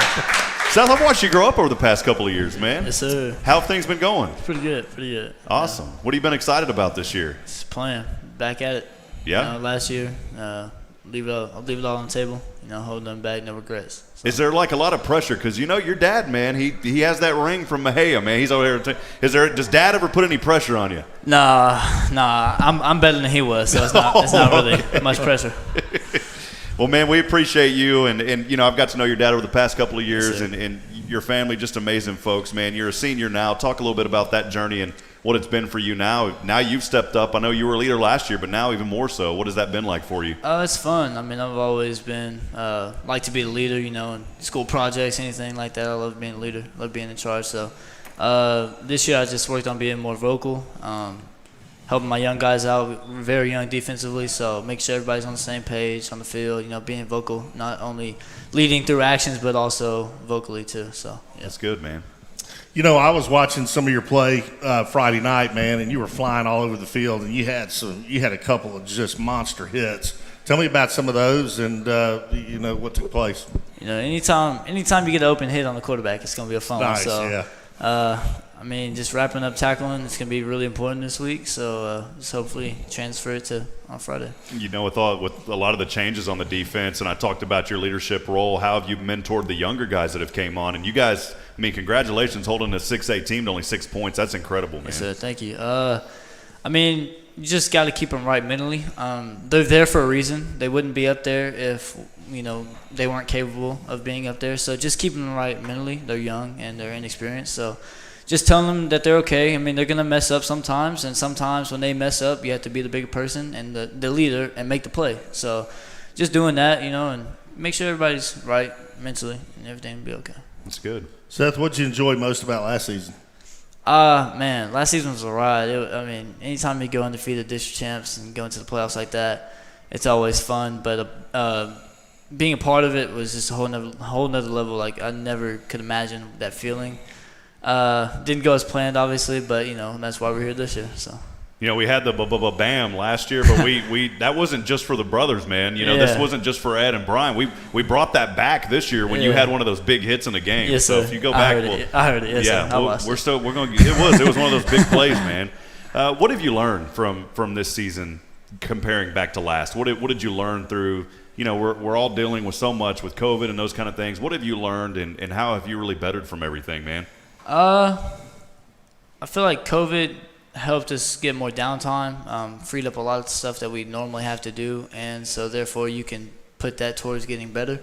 Seth, I've watched you grow up over the past couple of years, man. Yes, sir. How have things been going? Pretty good. Awesome. What have you been excited about this year? Just playing. Back at it. Yeah? Last year, I'll leave it all on the table. Hold them back, no regrets. So. Is there like a lot of pressure? Because your dad, man, he has that ring from Mahia, man. He's over here. Does Dad ever put any pressure on you? Nah. I'm better than he was, so it's not really much pressure. Well, man, we appreciate you, and I've got to know your dad over the past couple of years, Yes, and your family, just amazing folks, man. You're a senior now. Talk a little bit about that journey and what it's been for you now. Now you've stepped up. I know you were a leader last year, but now even more so. What has that been like for you? It's fun. I mean, I've always been like to be a leader, in school projects, anything like that. I love being a leader, love being in charge. So this year I just worked on being more vocal, helping my young guys out. We're very young defensively, so make sure everybody's on the same page on the field, being vocal, not only leading through actions, but also vocally too. So yeah. That's good, man. I was watching some of your play Friday night, man, and you were flying all over the field, and you had a couple of just monster hits. Tell me about some of those and what took place. Anytime you get an open hit on the quarterback, it's gonna be a fun one. Nice, So, yeah. Just wrapping up tackling, it's gonna be really important this week. So just hopefully transfer it to on Friday. With a lot of the changes on the defense, and I talked about your leadership role. How have you mentored the younger guys that have came on? And you guys, congratulations holding a 6A team to only 6 points. That's incredible, man. Yes, sir. Thank you. You just got to keep them right mentally. They're there for a reason. They wouldn't be up there if they weren't capable of being up there. So just keeping them right mentally. They're young and they're inexperienced. So just telling them that they're okay. They're going to mess up sometimes, and sometimes when they mess up, you have to be the bigger person and the leader and make the play. So just doing that, and make sure everybody's right mentally and everything will be okay. That's good. Seth, what did you enjoy most about last season? Man, last season was a ride. Anytime you go undefeated district champs and go into the playoffs like that, it's always fun. But being a part of it was just a whole nother level. Like, I never could imagine that feeling. Didn't go as planned, obviously, but that's why we're here this year. So. We had the BAM last year, but we that wasn't just for the brothers, man. This wasn't just for Ed and Brian. We brought that back this year when you had one of those big hits in the game. Yes, so sir. if you go back, I heard it. Yes, yeah, sir. we're going. It was one of those big plays, man. What have you learned from this season comparing back to last? What did you learn through? We're all dealing with so much with COVID and those kind of things. What have you learned, and how have you really bettered from everything, man? I feel like COVID helped us get more downtime, freed up a lot of stuff that we normally have to do, and so therefore you can put that towards getting better.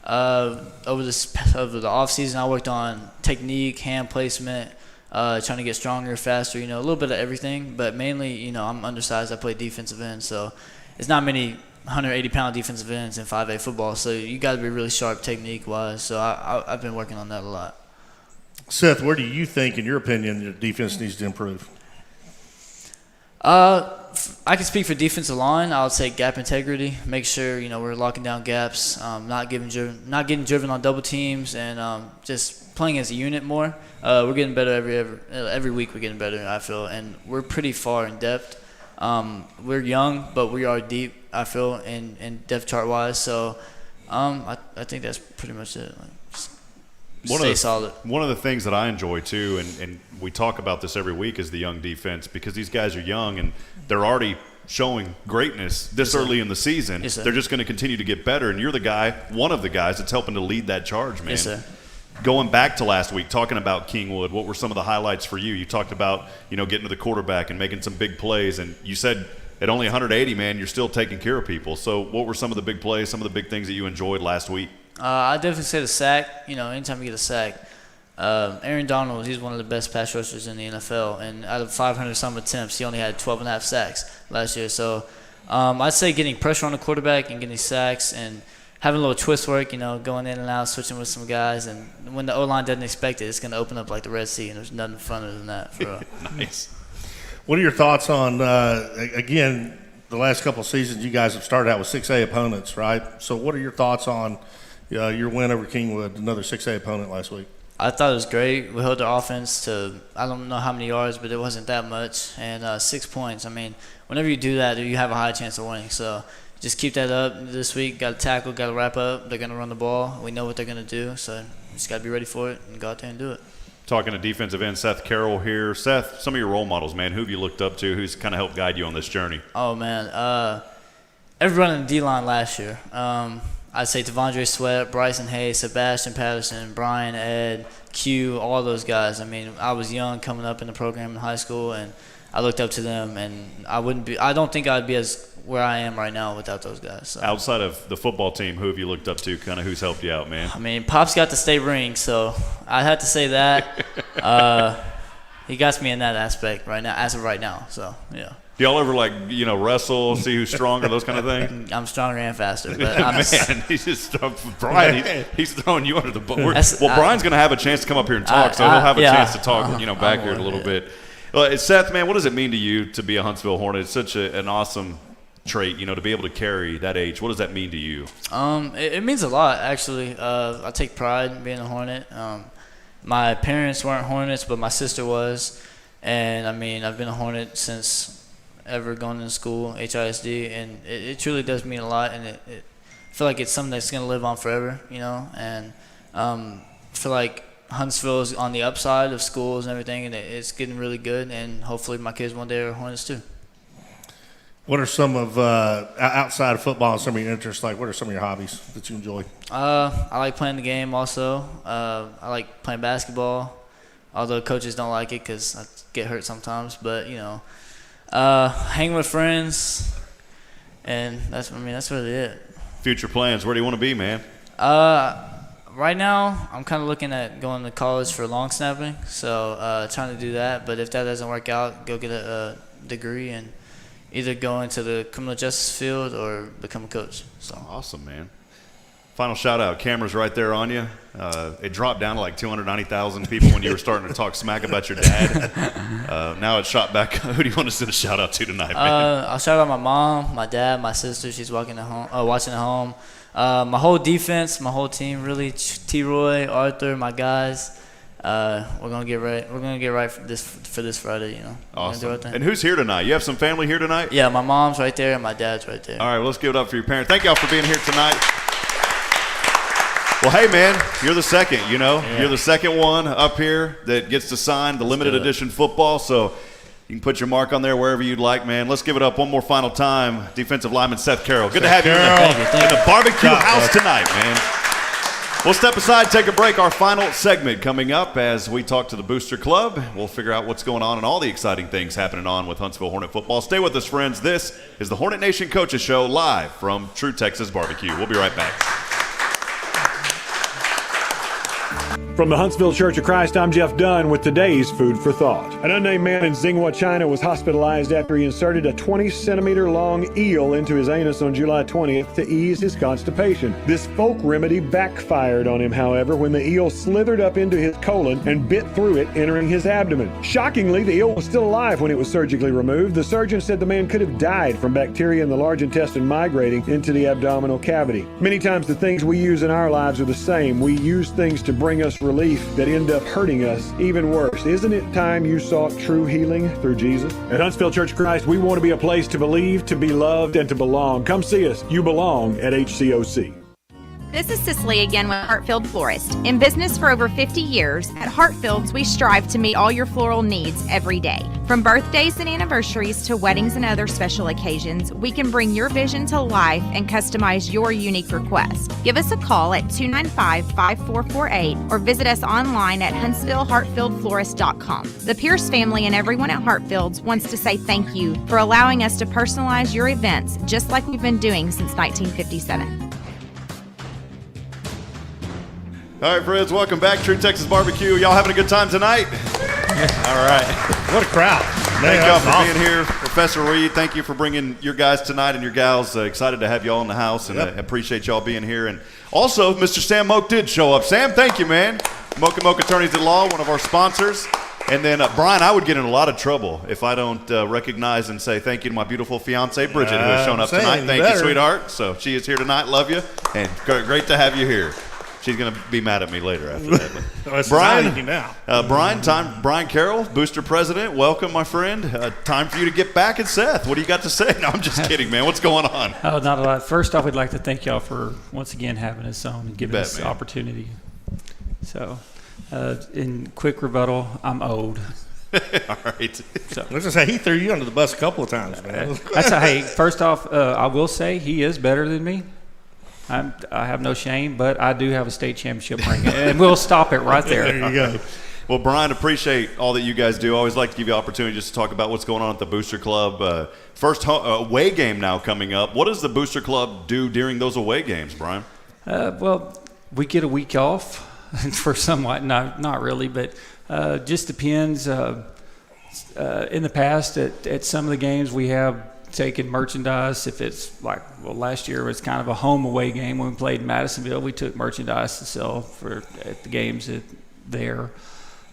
Over the off season, I worked on technique, hand placement, trying to get stronger, faster. A little bit of everything, but mainly, I'm undersized. I play defensive end, so it's not many 180-pound defensive ends in 5A football. So you got to be really sharp technique wise. So I've been working on that a lot. Seth, where do you think, in your opinion, your defense needs to improve? I can speak for defensive line. I would say gap integrity. Make sure we're locking down gaps, not getting driven on double teams, and just playing as a unit more. We're getting better every week. We're getting better, I feel, and we're pretty far in depth. We're young, but we are deep, I feel, in depth chart wise. So I think that's pretty much it. Stay solid. One of the things that I enjoy too, and we talk about this every week, is the young defense, because these guys are young and they're already showing greatness this early in the season. Yes, sir. They're just going to continue to get better, and you're one of the guys that's helping to lead that charge, man. Yes, sir. Going back to last week, talking about Kingwood, what were some of the highlights for you? You talked about getting to the quarterback and making some big plays, and you said at only 180, man, you're still taking care of people. So what were some of the big plays, some of the big things that you enjoyed last week? I definitely say the sack. Anytime you get a sack, Aaron Donald, he's one of the best pass rushers in the NFL, and out of 500-some attempts, he only had 12.5 sacks last year. So I'd say getting pressure on the quarterback and getting sacks and having a little twist work, going in and out, switching with some guys, and when the O-line doesn't expect it, it's going to open up like the Red Sea, and there's nothing funner than that for real. Nice. What are your thoughts on, again, the last couple of seasons you guys have started out with 6A opponents, right? So what are your thoughts on your win over Kingwood, another 6A opponent last week? I thought it was great. We held their offense to, I don't know how many yards, but it wasn't that much. And 6 points. I mean, whenever you do that, you have a high chance of winning. So just keep that up this week. Got to tackle, got to wrap up. They're going to run the ball. We know what they're going to do. So just got to be ready for it and go out there and do it. Talking to defensive end Seth Carroll here. Seth, some of your role models, man. Who have you looked up to? Who's kind of helped guide you on this journey? Oh, man. Everyone in the D-line last year. I'd say Devondre Sweat, Bryson Hayes, Sebastian Patterson, Brian, Ed, Q, all those guys. I mean, I was young coming up in the program in high school, and I looked up to them, and I don't think I'd be as where I am right now without those guys. So. Outside of the football team, who have you looked up to? Kind of who's helped you out, man? I mean, Pop's got the state ring, so I had to say that. He got me in that aspect right now, as of right now. So yeah. Do y'all ever wrestle, see who's stronger, those kind of things? I'm stronger and faster, but I'm man, he's just Brian. He's throwing you under the bus. Well, Brian's going to have a chance to come up here and talk, so he'll have a chance to talk, back here in a little bit. Well, Seth, man, what does it mean to you to be a Huntsville Hornet? It's such an awesome trait, to be able to carry that age. What does that mean to you? It means a lot, actually. I take pride in being a Hornet. My parents weren't Hornets, but my sister was, and I mean, I've been a Hornet since ever going to school, HISD, and it truly does mean a lot, and I feel like it's something that's going to live on forever, and I feel like Huntsville is on the upside of schools and everything, and it's getting really good, and hopefully my kids one day are Hornets too. What are some of, outside of football and some of your interests, what are some of your hobbies that you enjoy? I like playing the game also. I like playing basketball, although coaches don't like it because I get hurt sometimes, but, hang with friends, and that's really it. Future plans, where do you want to be, man? Right now, I'm kind of looking at going to college for long snapping, so trying to do that. But if that doesn't work out, go get a degree and either go into the criminal justice field or become a coach. So awesome, man. Final shout out. Camera's right there on you. It dropped down to like 290,000 people when you were starting to talk smack about your dad. Now it's shot back. Who do you want to send a shout out to tonight, man? I'll shout out my mom, my dad, my sister. She's watching at home. My whole defense, my whole team, really. T-Roy, Arthur, my guys. We're gonna get right. We're gonna get right for this Friday. Awesome. And who's here tonight? You have some family here tonight? Yeah, my mom's right there and my dad's right there. All right, well, let's give it up for your parents. Thank y'all for being here tonight. Well, hey, man, you're the second, Yeah. You're the second one up here that gets to sign the limited edition football, so you can put your mark on there wherever you'd like, man. Let's give it up one more final time. Defensive lineman Seth Carroll. Good to have you in the barbecue house tonight, man. We'll step aside, take a break. Our final segment coming up as we talk to the Booster Club. We'll figure out what's going on and all the exciting things happening on with Huntsville Hornet football. Stay with us, friends. This is the Hornet Nation Coaches Show live from True Texas BBQ. We'll be right back. From the Huntsville Church of Christ, I'm Jeff Dunn with today's Food for Thought. An unnamed man in Xinhua, China was hospitalized after he inserted a 20-centimeter long eel into his anus on July 20th to ease his constipation. This folk remedy backfired on him, however, when the eel slithered up into his colon and bit through it, entering his abdomen. Shockingly, the eel was still alive when it was surgically removed. The surgeon said the man could have died from bacteria in the large intestine migrating into the abdominal cavity. Many times the things we use in our lives are the same. We use things to bring us relief that end up hurting us even worse. Isn't it time you sought true healing through Jesus? At Huntsville Church of Christ, we want to be a place to believe, to be loved, and to belong. Come see us. You belong at HCOC. This is Cicely again with Hartfield Florist. In business for over 50 years, at Hartfield's we strive to meet all your floral needs every day. From birthdays and anniversaries to weddings and other special occasions, we can bring your vision to life and customize your unique request. Give us a call at 295-5448 or visit us online at HuntsvilleHartfieldFlorist.com. The Pierce family and everyone at Hartfield's wants to say thank you for allowing us to personalize your events just like we've been doing since 1957. All right, friends, welcome back. True Texas BBQ. Y'all having a good time tonight? All right. What a crowd. Thank y'all for being here. Professor Reed, thank you for bringing your guys tonight and your gals. Excited to have y'all in the house, and appreciate y'all being here. And also, Mr. Sam Moak did show up. Sam, thank you, man. Moak & Moak Attorneys at Law, one of our sponsors. And then, Brian, I would get in a lot of trouble if I don't recognize and say thank you to my beautiful fiance, Bridget, who has shown up tonight. Thank you, sweetheart. So she is here tonight. Love you. And great to have you here. She's going to be mad at me later after that. Well, Brian Carroll, Booster President, welcome, my friend. Time for you to get back at Seth. What do you got to say? No, I'm just kidding, man. What's going on? Oh, not a lot. First off, we'd like to thank y'all for once again having us on and giving us the opportunity. So, in quick rebuttal, I'm old. All right. So. Let's just say he threw you under the bus a couple of times, man. Hey, first off, I will say he is better than me. I have no shame, but I do have a state championship ring, and we'll stop it right there. There you go. Well, Brian, appreciate all that you guys do. I always like to give you the opportunity just to talk about what's going on at the Booster Club. First away game now coming up. What does the Booster Club do during those away games, Brian? Well, we get a week off for somewhat, not really, but just depends. In the past, at some of the games, we have taken merchandise. If it's like, well, last year was kind of a home away game when we played in Madisonville. We took merchandise to sell at the games there.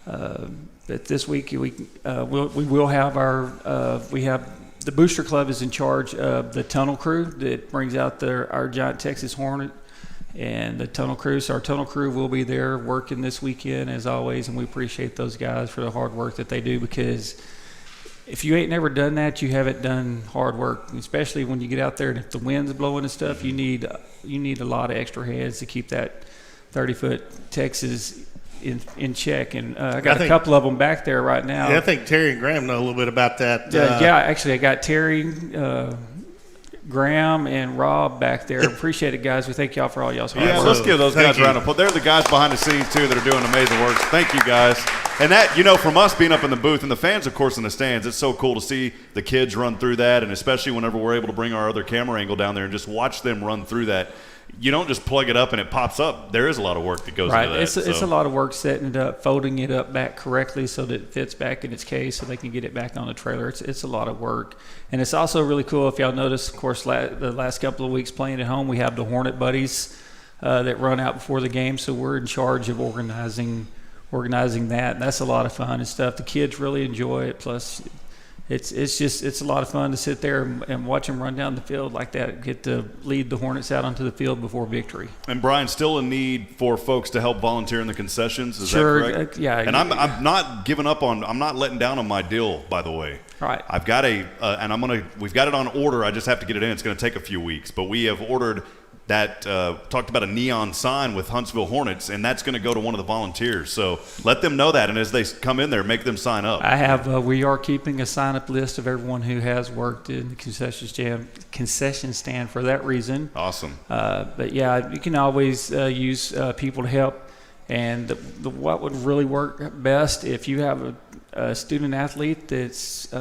But this week we will have the Booster Club is in charge of the tunnel crew that brings out our giant Texas Hornet and the tunnel crew. So our tunnel crew will be there working this weekend as always, and we appreciate those guys for the hard work that they do, because if you ain't never done that, you haven't done hard work, especially when you get out there and if the wind's blowing and stuff, you need a lot of extra heads to keep that 30-foot Texas in check. And I got a couple of them back there right now. Yeah, I think Terry and Graham know a little bit about that. Actually, I got Terry, Graham, and Rob back there. Appreciate it, guys. We thank y'all for all y'all's hard work. Let's give those guys a round of applause. They're the guys behind the scenes, too, that are doing amazing work. Thank you, guys. And that, from us being up in the booth and the fans, of course, in the stands, it's so cool to see the kids run through that, and especially whenever we're able to bring our other camera angle down there and just watch them run through that. You don't just plug it up and it pops up. There is a lot of work that goes into that. It's a lot of work setting it up, folding it up back correctly so that it fits back in its case so they can get it back on the trailer. It's a lot of work. And it's also really cool, if y'all notice, of course, the last couple of weeks playing at home, we have the Hornet buddies that run out before the game. So we're in charge of organizing that. And that's a lot of fun and stuff. The kids really enjoy it. Plus, it's a lot of fun to sit there and watch them run down the field like that, get to lead the Hornets out onto the field before victory. And Brian, still a need for folks to help volunteer in the concessions, is sure, that correct? Yeah. And I'm not giving up I'm not letting down on my deal, by the way. Right. I've got we've got it on order. I just have to get it in. It's going to take a few weeks, but we have ordered that, talked about a neon sign with Huntsville Hornets, and that's going to go to one of the volunteers. So let them know that, and as they come in there, make them sign up. We are keeping a sign-up list of everyone who has worked in the concession stand for that reason. Awesome. But yeah, you can always use people to help. And what would really work best, if you have a student athlete that's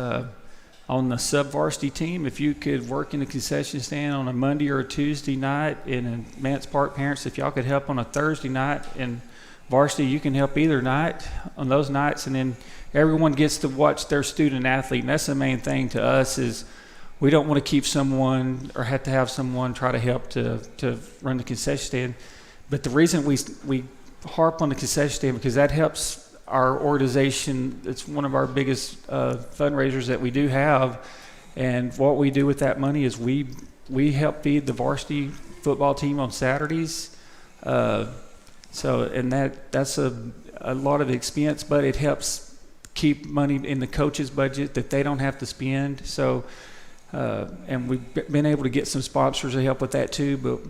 on the sub-varsity team, if you could work in the concession stand on a Monday or a Tuesday night, in Mance Park parents, if y'all could help on a Thursday night in varsity, you can help either night on those nights, and then everyone gets to watch their student athlete. And that's the main thing to us, is we don't want to keep someone or have to have someone try to help to run the concession stand. But the reason we harp on the concession stand, because that helps our organization. It's one of our biggest fundraisers that we do have, and what we do with that money is we help feed the varsity football team on Saturdays. That's a lot of expense, but it helps keep money in the coach's budget that they don't have to spend. So, and we've been able to get some sponsors to help with that too. But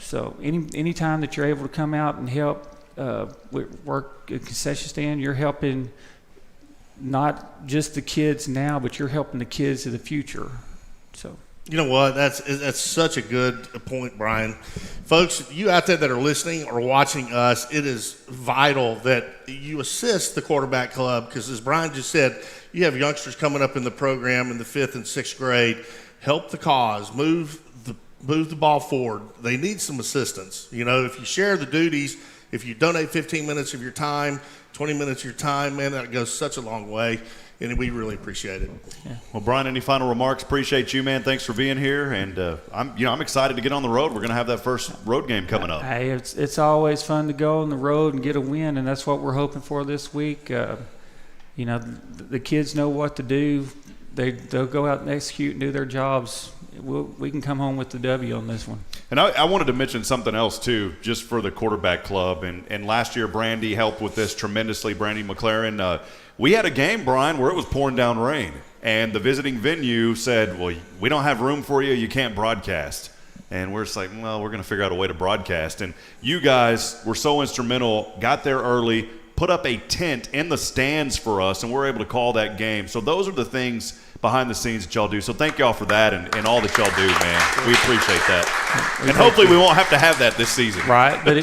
so any time that you're able to come out and help work at concession stand, you're helping not just the kids now, but you're helping the kids of the future. So you know what? That's such a good point, Brian. Folks, you out there that are listening or watching us, it is vital that you assist the quarterback club, because as Brian just said, you have youngsters coming up in the program in the 5th and 6th grade. Help the cause, move the ball forward. They need some assistance. If you share the duties, if you donate 15 minutes of your time, 20 minutes of your time, man, that goes such a long way, and we really appreciate it. Yeah. Well, Brian, any final remarks? Appreciate you, man. Thanks for being here, and I'm excited to get on the road. We're going to have that first road game coming up. Hey, it's always fun to go on the road and get a win, and that's what we're hoping for this week. The kids know what to do. They'll go out and execute and do their jobs. We can come home with the W on this one. And I wanted to mention something else, too, just for the quarterback club. And last year, Brandy helped with this tremendously, Brandy McLaren. We had a game, Brian, where it was pouring down rain. And the visiting venue said, well, we don't have room for you. You can't broadcast. And we're just like, well, we're going to figure out a way to broadcast. And you guys were so instrumental, got there early, put up a tent in the stands for us, and we're able to call that game. So those are the things behind the scenes that y'all do. So thank y'all for that and all that y'all do, man. We appreciate that. And hopefully we won't have to have that this season. Right. But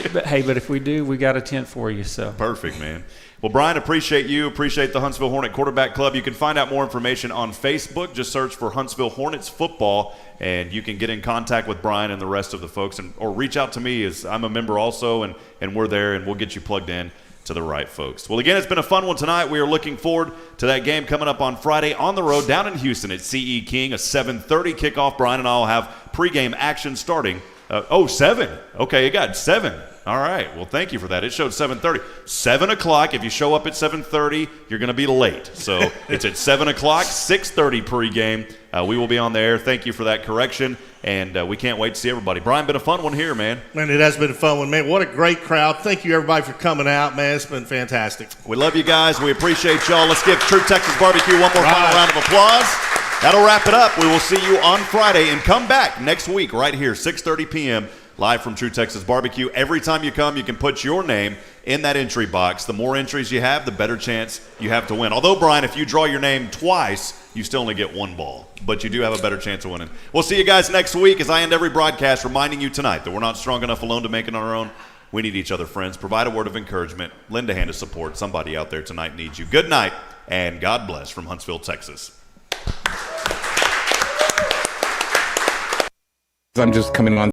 if we do, we got a tent for you. So perfect, man. Well, Brian, appreciate you. Appreciate the Huntsville Hornet Quarterback Club. You can find out more information on Facebook. Just search for Huntsville Hornets Football, and you can get in contact with Brian and the rest of the folks, or reach out to me, as I'm a member also, and we're there, and we'll get you plugged in to the right folks. Well, again, it's been a fun one tonight. We are looking forward to that game coming up on Friday on the road down in Houston at CE King, a 7:30 kickoff. Brian and I will have pregame action starting. 7. Okay, you got 7. All right. Well, thank you for that. It showed 7:30. 7 o'clock. If you show up at 7:30, you're going to be late. So it's at 7 o'clock, 6:30 pregame. We will be on the air. Thank you for that correction. And we can't wait to see everybody. Brian, been a fun one here, man. Man, it has been a fun one, man. What a great crowd. Thank you, everybody, for coming out, man. It's been fantastic. We love you guys. We appreciate y'all. Let's give True Texas BBQ one more final round of applause. That'll wrap it up. We will see you on Friday, and come back next week right here, 6:30 p.m., live from True Texas BBQ. Every time you come, you can put your name in that entry box. The more entries you have, the better chance you have to win. Although, Brian, if you draw your name twice, you still only get one ball. But you do have a better chance of winning. We'll see you guys next week as I end every broadcast reminding you tonight that we're not strong enough alone to make it on our own. We need each other, friends. Provide a word of encouragement. Lend a hand of support. Somebody out there tonight needs you. Good night, and God bless from Huntsville, Texas. I'm just coming on